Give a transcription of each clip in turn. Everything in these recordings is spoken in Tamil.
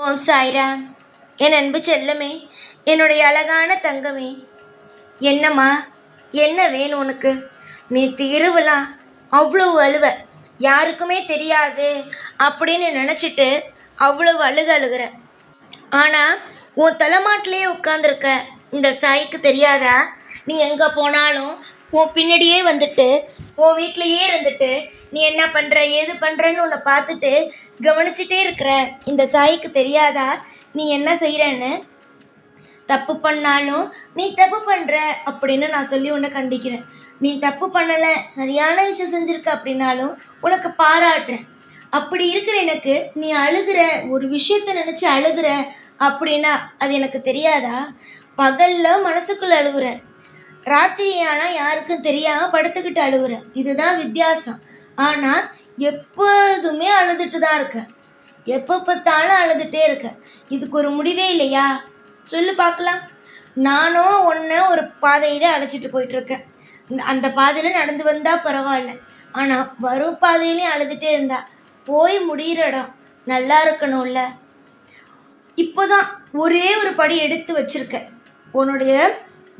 ஓம் சாய்ராம். என் அன்பு செல்லமே, என்னுடைய அழகான தங்கமே, என்னம்மா, என்ன வேணும் உனக்கு? நீ திருவிழா அவ்வளவு அழுவ, யாருக்குமே தெரியாது அப்படின்னு நினச்சிட்டு அவ்வளவு அழுகிற. ஆனால் உன் தலைமாட்டிலே உட்காந்துருக்க இந்த சாய்க்கு தெரியாதா? நீ எங்கே போனாலும் உன் பின்னாடியே வந்துட்டு உன் வீட்டிலையே இருந்துட்டு நீ என்ன பண்ணுற ஏது பண்ணுறன்னு உன்னை பார்த்துட்டு கவனிச்சிட்டே இருக்கிற இந்த சாய்க்கு தெரியாதா நீ என்ன செய்கிறன்னு? தப்பு பண்ணாலும் நீ தப்பு பண்ணுற அப்படின்னு நான் சொல்லி உன்னை கண்டிக்கிறேன். நீ தப்பு பண்ணலை, சரியான விஷயம் செஞ்சுருக்க அப்படின்னாலும் உனக்கு பாராட்டுறேன். அப்படி இருக்கிற எனக்கு நீ அழுகிற, ஒரு விஷயத்தை நினச்சி அழுகிற அப்படின்னா அது எனக்கு தெரியாதா? பகலில் மனசுக்குள்ளே அழுகுற, ராத்திரி ஆனால் யாருக்கும் தெரியாமல் படுத்துக்கிட்டு அழுகுற. இதுதான் வித்தியாசம். ஆனால் எப்போதுமே அழுதுட்டு தான் இருக்க, எப்போ பார்த்தாலும் அழுதுகிட்டே இருக்க. இதுக்கு ஒரு முடிவே இல்லையா? சொல்லு பார்க்கலாம். நானும் ஒன்று ஒரு பாதையில் அழைச்சிட்டு போயிட்டுருக்கேன். அந்த பாதையில் நடந்து வந்தால் பரவாயில்ல, ஆனால் வரும் பாதையிலையும் அழுதுகிட்டே இருந்தா போய் முடிகிற இடம் நல்லா இருக்கணும்ல. இப்போ தான் ஒரே ஒரு படி எடுத்து வச்சுருக்க. உன்னுடைய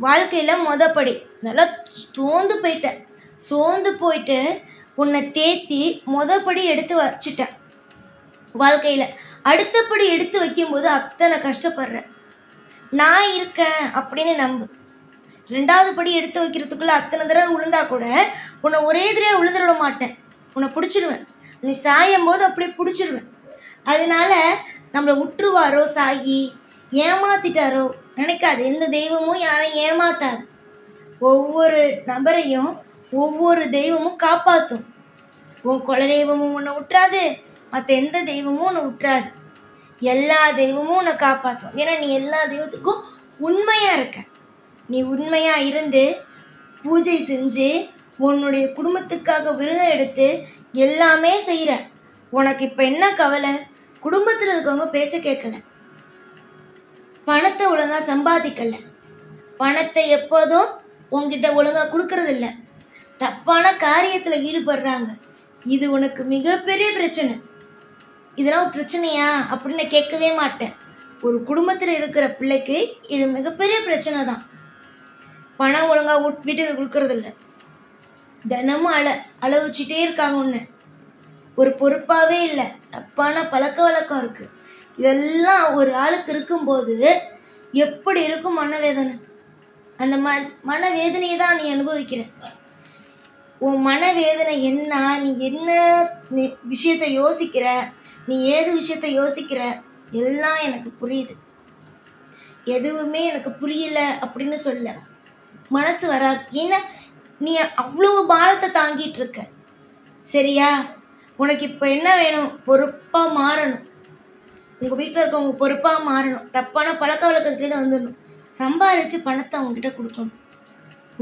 வாழ்க்கையில் படி நல்லா சோர்ந்து போயிட்டு உன்னை தேத்தி படி எடுத்து வச்சுட்டேன். வாழ்க்கையில் அடுத்தபடி எடுத்து வைக்கும்போது அத்தனை கஷ்டப்படுற. நான் இருக்கேன் அப்படின்னு நம்பு. ரெண்டாவது படி எடுத்து வைக்கிறதுக்குள்ளே அத்தனை தடவை விழுந்தா கூட உன்னை ஒரே தடவை விழுந்துட விட மாட்டேன். உன்னை பிடிச்சிடுவேன். நீ சாயும் போது அப்படியே பிடிச்சிடுவேன். அதனால நம்மளை விட்டுருவாரோ சாயி, ஏமாத்திட்டாரோ நினைக்காது. எந்த தெய்வமும் யாரையும் ஏமாத்தாது. ஒவ்வொரு நபரையும் ஒவ்வொரு தெய்வமும் காப்பாற்றும். உன் குலதெய்வமும் உன்னை விட்டுறாது, மற்ற எந்த தெய்வமும் உன்னை விட்டுறாது. எல்லா தெய்வமும் உன்னை காப்பாற்றும். ஏன்னா நீ எல்லா தெய்வத்துக்கும் உண்மையாக இருக்க. நீ உண்மையாக இருந்து பூஜை செஞ்சு உன்னுடைய குடும்பத்துக்காக விரதம் எடுத்து எல்லாமே செய்கிற. உனக்கு இப்போ என்ன கவலை? குடும்பத்தில் இருக்கவங்க பேச்சை கேட்கல, பணத்தை ஒழுங்காக சம்பாதிக்கல, பணத்தை எப்போதும் உங்ககிட்ட ஒழுங்காக கொடுக்கறதில்ல, தப்பான காரியத்தில் ஈடுபடுறாங்க. இது உனக்கு மிகப்பெரிய பிரச்சனை. இதெல்லாம் ஒரு பிரச்சனையா அப்படின்னு கேட்கவே மாட்டேன். ஒரு குடும்பத்தில் இருக்கிற பிள்ளைக்கு இது மிகப்பெரிய பிரச்சனை தான். பணம் ஒழுங்காக வீட்டுக்கு கொடுக்கறதில்ல, தினமும் அளவுச்சிட்டே இருக்காங்க. ஒன்று ஒரு பொறுப்பாகவே இல்லை, தப்பான பழக்க வழக்கம் இருக்குது. இதெல்லாம் ஒரு ஆளுக்கு இருக்கும்போது எப்படி இருக்கும் மனவேதனை? அந்த மனவேதனையை தான் நீ அனுபவிக்கிற. உன் மனவேதனை என்ன? நீ என்ன விஷயத்தை யோசிக்கிற, நீ ஏது விஷயத்தை யோசிக்கிற எல்லாம் எனக்கு புரியுது. எதுவுமே எனக்கு புரியல அப்படின்னு சொல்ல மனசு வராது. ஏன்னா நீ அவ்வளோ பாரத்தை தாங்கிட்டு இருக்க. சரியா? உனக்கு இப்போ என்ன வேணும்? பொறுப்பாக மாறணும். உங்கள் வீட்டில் இருக்கவங்க பொறுப்பாக மாறணும். தப்பான பழக்க வழக்கத்துலேருந்து வந்துடணும். சம்பாதிச்சு பணத்தை அவங்ககிட்ட கொடுக்கணும்.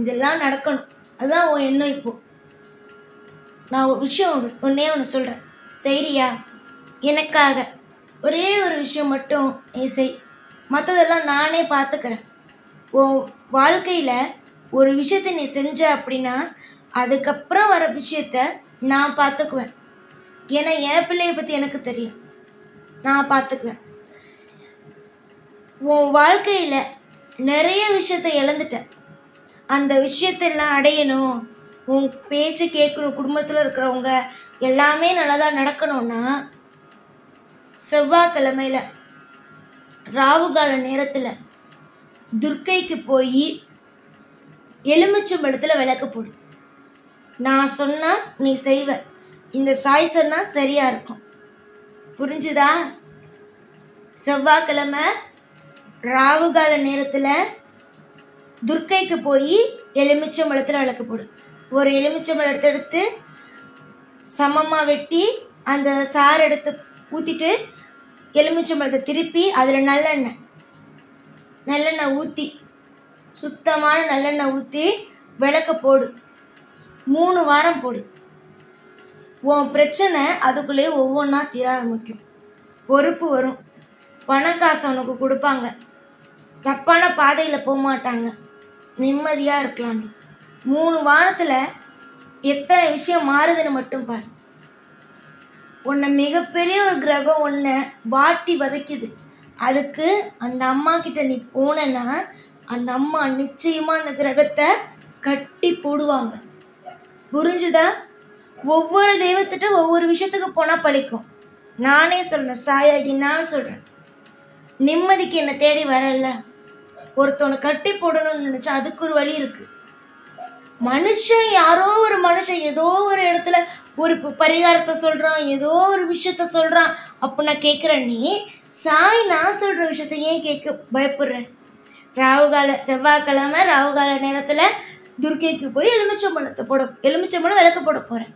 இதெல்லாம் நடக்கணும். அதுதான் உன் எண்ணம். இப்போது நான் ஒரு விஷயம் ஒன்று சொல்கிறேன், சரியா? எனக்காக ஒரே ஒரு விஷயம் மட்டும் நீ செய், மற்றதெல்லாம் நானே பார்த்துக்கிறேன். உன் வாழ்க்கையில் ஒரு விஷயத்தை நீ செஞ்ச அப்படின்னா அதுக்கப்புறம் வர விஷயத்த நான் பார்த்துக்குவேன். ஏன்னா என் பிள்ளையை பற்றி எனக்கு தெரியும், நான் பார்த்துக்குவேன். உன் வாழ்க்கையில் நிறைய விஷயத்தை இழந்துட்டேன். அந்த விஷயத்தெல்லாம் அடையணும், உன் பேச்சை கேட்கணும், குடும்பத்தில் இருக்கிறவங்க எல்லாமே நல்லதாக நடக்கணும்னா செவ்வாய்க்கிழமையில் ராவுகால நேரத்தில் துர்க்கைக்கு போய் எலுமிச்சம்பழத்தில் விளக்கு போடு. நான் சொன்னால் நீ செய்வ, இந்த சாய் சொன்னால் சரியாக இருக்கும். புரிஞ்சுதா? செவ்வாய்க்கிழமை ராவுகால நேரத்தில் துர்க்கைக்கு போய் எலுமிச்சம்பழத்தில் விளக்கு போடு. ஒரு எலுமிச்சம்பழத்தை எடுத்து சமமாக வெட்டி அந்த சாறு எடுத்து ஊற்றிட்டு எலுமிச்சம்பழத்தை திருப்பி அதில் நல்லெண்ணெய் ஊற்றி, சுத்தமான நல்லெண்ணெய் ஊற்றி விளக்க போடு. 3 வாரம் போடு. உன் பிரச்சனை அதுக்குள்ளேயே ஒவ்வொன்றா தீர ஆரம்பிக்கும். பொறுப்பு வரும். பணக்காசை உனக்கு கொடுப்பாங்க. தப்பான பாதையில் போக மாட்டாங்க. நிம்மதியாக இருக்கலாம். நீ 3 வாரத்தில் எத்தனை விஷயம் மாறுதுன்னு மட்டும் பாரு. உன்னை மிகப்பெரிய ஒரு கிரகம் உன்னை வாட்டி வதைக்குது. அதுக்கு அந்த அம்மா கிட்ட நீ போனேன்னா அந்த அம்மா நிச்சயமாக அந்த கிரகத்தை கட்டி போடுவாங்க. புரிஞ்சுதா? ஒவ்வொரு தெய்வத்திட்ட ஒவ்வொரு விஷயத்துக்கு போனால் பழிக்கும். நானே சொல்கிறேன், சாயாகி நான் சொல்கிறேன். நிம்மதிக்கு என்னை தேடி வரல. ஒருத்தவனை கட்டி போடணும்னு நினச்சா அதுக்கு ஒரு வழி இருக்குது. மனுஷன் யாரோ ஒரு மனுஷன் ஏதோ ஒரு இடத்துல ஒரு பரிகாரத்தை சொல்கிறான், ஏதோ ஒரு விஷயத்த சொல்கிறான். அப்போ நான் கேட்குறேன், நீ சாய் நான் சொல்கிற விஷயத்த ஏன் கேட்க பயப்படுற? ராகுகால செவ்வாய்க்கிழமை ராகுகால நேரத்தில் துர்க்கைக்கு போய் எலுமிச்சம்பழம் விளக்கு போட போகிறேன்.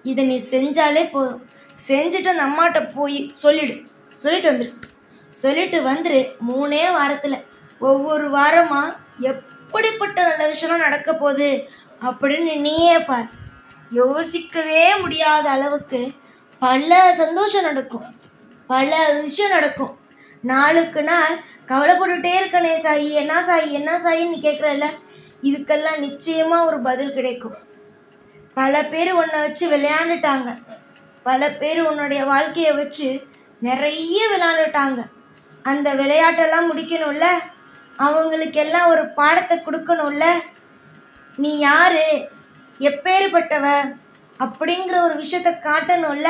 இதை நீ செஞ்சாலே போதும். செஞ்சுட்டு அந்த அம்மாட்ட போய் சொல்லிட்டு வந்துரு. 3 வாரத்தில் ஒவ்வொரு வாரமாக எப்படிப்பட்ட நல்ல விஷயம்லாம் நடக்க போகுது அப்படின்னு நீயே பார். யோசிக்கவே முடியாத அளவுக்கு பல சந்தோஷம் நடக்கும், பல விஷயம் நடக்கும். நாளுக்கு நாள் கவலைப்பட்டுகிட்டே இருக்கனே சாயி, என்ன சாயின்னு நீ கேட்குறல்ல, இதுக்கெல்லாம் நிச்சயமாக ஒரு பதில் கிடைக்கும். பல பேர் உன்னை வச்சு விளையாண்டுட்டாங்க, பல பேர் உன்னுடைய வாழ்க்கையை வச்சு நிறைய விளையாண்டுட்டாங்க. அந்த விளையாட்டெல்லாம் முடிக்கணும்ல, அவங்களுக்கெல்லாம் ஒரு பாடத்தை கொடுக்கணும்ல. நீ யார், எப்பேற்பட்டவ அப்படிங்கிற ஒரு விஷயத்த காட்டணும்ல.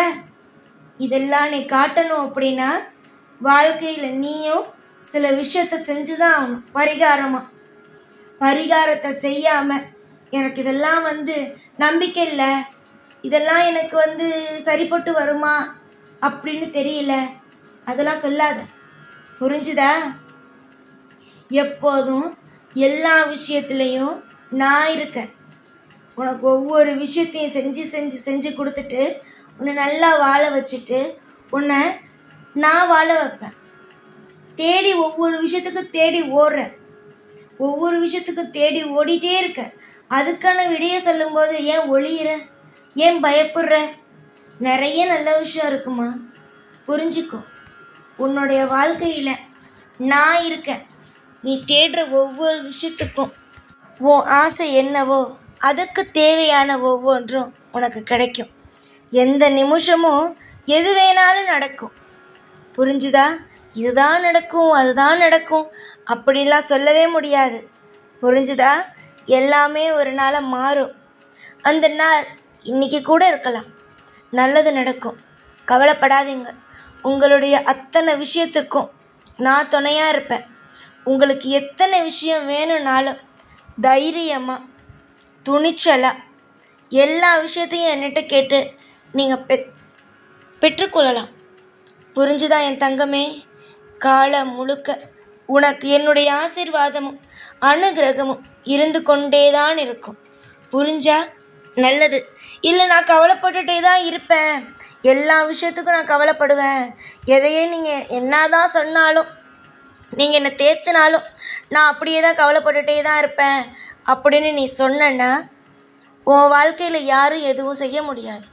இதெல்லாம் நீ காட்டணும் அப்படின்னா வாழ்க்கையில் நீயும் சில விஷயத்த செஞ்சு தான் ஆகணும். பரிகாரத்தை செய்யாமல் எனக்கு இதெல்லாம் நம்பிக்கை இல்லை, இதெல்லாம் எனக்கு சரிப்பட்டு வருமா அப்படின்னு தெரியல, அதெல்லாம் சொல்லாத. புரிஞ்சுதா? எப்போதும் எல்லா விஷயத்துலேயும் நான் இருக்கேன். உனக்கு ஒவ்வொரு விஷயத்தையும் செஞ்சு கொடுத்துட்டு உன்னை நல்லா வாழ வச்சுட்டு உன்னை நான் வாழ வைப்பேன். தேடி ஒவ்வொரு விஷயத்துக்கு தேடி ஓடுறேன், ஒவ்வொரு விஷயத்துக்கு தேடி ஓடிட்டே இருக்க. அதுக்கான விடையை சொல்லும்போது ஏன் ஒளியிற, ஏன் பயப்படுற? நிறைய நல்ல விஷயம் இருக்குமா, புரிஞ்சுக்கோ. உன்னுடைய வாழ்க்கையில் நான் இருக்கேன். நீ தேடுற ஒவ்வொரு விஷயத்துக்கும் உன் ஆசை என்னவோ அதுக்கு தேவையான ஒவ்வொன்றும் உனக்கு கிடைக்கும். எந்த நிமிஷமும் எது வேணாலும் நடக்கும். புரிஞ்சுதா? இதுதான் நடக்கும், அதுதான் நடக்கும் அப்படிலாம் சொல்லவே முடியாது. புரிஞ்சுதா? எல்லாமே ஒரு நாள் மாறும். அந்த நாள் இன்றைக்கி கூட இருக்கலாம். நல்லது நடக்கும், கவலைப்படாதீங்க. உங்களுடைய அத்தனை விஷயத்துக்கும் நான் துணையாக இருப்பேன். உங்களுக்கு எத்தனை விஷயம் வேணும்னாலும் தைரியமாக துணிச்சலாக எல்லா விஷயத்தையும் என்கிட்ட கேட்டு நீங்கள் பெற்றுக்கொள்ளலாம். புரிஞ்சுதா என் தங்கமே? காலம் முழுக்க உனக்கு என்னுடைய ஆசீர்வாதமும் அனுகிரகமும் இருந்து கொண்டே தான் இருக்கும். புரிஞ்சா நல்லது. இல்லை நான் கவலைப்பட்டுட்டே தான் இருப்பேன், எல்லா விஷயத்துக்கும் நான் கவலைப்படுவேன், எதையே நீங்கள் என்ன தான் சொன்னாலும் நீங்கள் என்னை தேத்தினாலும் நான் அப்படியே தான் கவலைப்பட்டுட்டே தான் இருப்பேன் அப்படின்னு நீ சொன்னா உன் வாழ்க்கையில் யாரும் எதுவும் செய்ய முடியாது.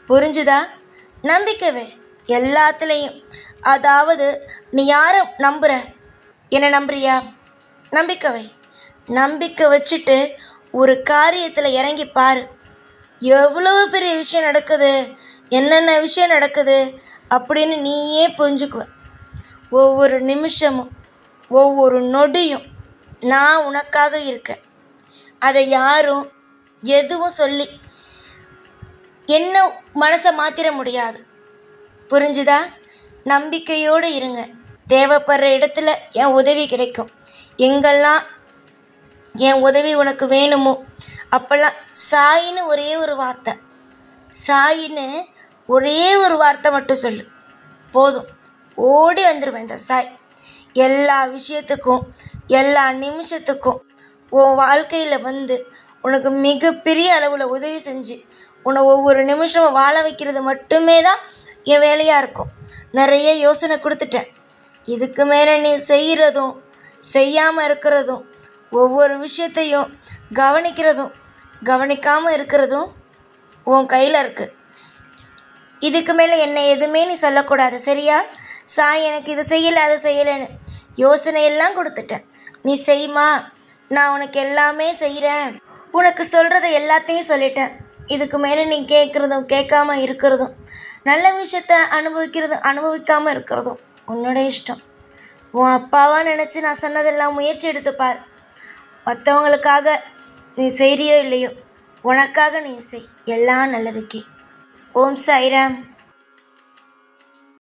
புரிஞ்சுதா? நம்பிக்கவே எல்லாத்துலேயும். அதாவது நீ யாரை நம்புகிற, என்னை நம்புறியா? நம்பிக்கவை. நம்பிக்கை வச்சுட்டு ஒரு காரியத்தில் இறங்கி பாரு. எவ்வளவு பெரிய விஷயம் நடக்குது, என்னென்ன விஷயம் நடக்குது அப்படின்னு நீயே புரிஞ்சுக்குவ. ஒவ்வொரு நிமிஷமும் ஒவ்வொரு நொடியும் நான் உனக்காக இருக்கேன். அதை யாரும் எதுவும் சொல்லி என்ன மனசை மாற்றிட முடியாது. புரிஞ்சுதா? நம்பிக்கையோடு இருங்க. தேவைப்படுற இடத்துல என் உதவி கிடைக்கும். எங்கெல்லாம் என் உதவி உனக்கு வேணுமோ அப்போல்லாம் சாயின்னு ஒரே ஒரு வார்த்தை மட்டும் சொல்லு போதும், ஓடி வந்துடுவேன். இந்த சாய் எல்லா விஷயத்துக்கும் எல்லா நிமிஷத்துக்கும் உன் வாழ்க்கையில் உனக்கு மிகப்பெரிய அளவில் உதவி செஞ்சு உன்னை ஒவ்வொரு நிமிஷமும் வாழ வைக்கிறது மட்டுமே தான் என் வேலையாக இருக்கும். நிறைய யோசனை கொடுத்துட்டேன். இதுக்கு மேலே நீ செய்கிறதும் செய்யாமல் இருக்கிறதும் ஒவ்வொரு விஷயத்தையும் கவனிக்கிறதும் கவனிக்காமல் இருக்கிறதும் உன் கையில் இருக்குது. இதுக்கு மேலே என்னை எதுவுமே நீ சொல்லக்கூடாது, சரியா? சாய் எனக்கு இதை செய்யலை அதை செய்யலைன்னு யோசனையெல்லாம் கொடுத்துட்டேன். நீ செய்யுமா, நான் உனக்கு எல்லாமே செய்கிறேன், உனக்கு சொல்கிறத எல்லாத்தையும் சொல்லிட்டேன். இதுக்கு மேலே நீ கேட்குறதும் கேட்காம இருக்கிறதும் நல்ல விஷயத்த அனுபவிக்காமல் இருக்கிறதும் உன்னோட இஷ்டம். உன் அப்பாவாக நினச்சி நான் சொன்னதெல்லாம் முயற்சி எடுத்துப்பார். மற்றவங்களுக்காக நீ செய்கிறியோ இல்லையோ, உனக்காக நீ செய். எல்லாம் நல்லதுக்கே. ஓம் சாய்ராம்.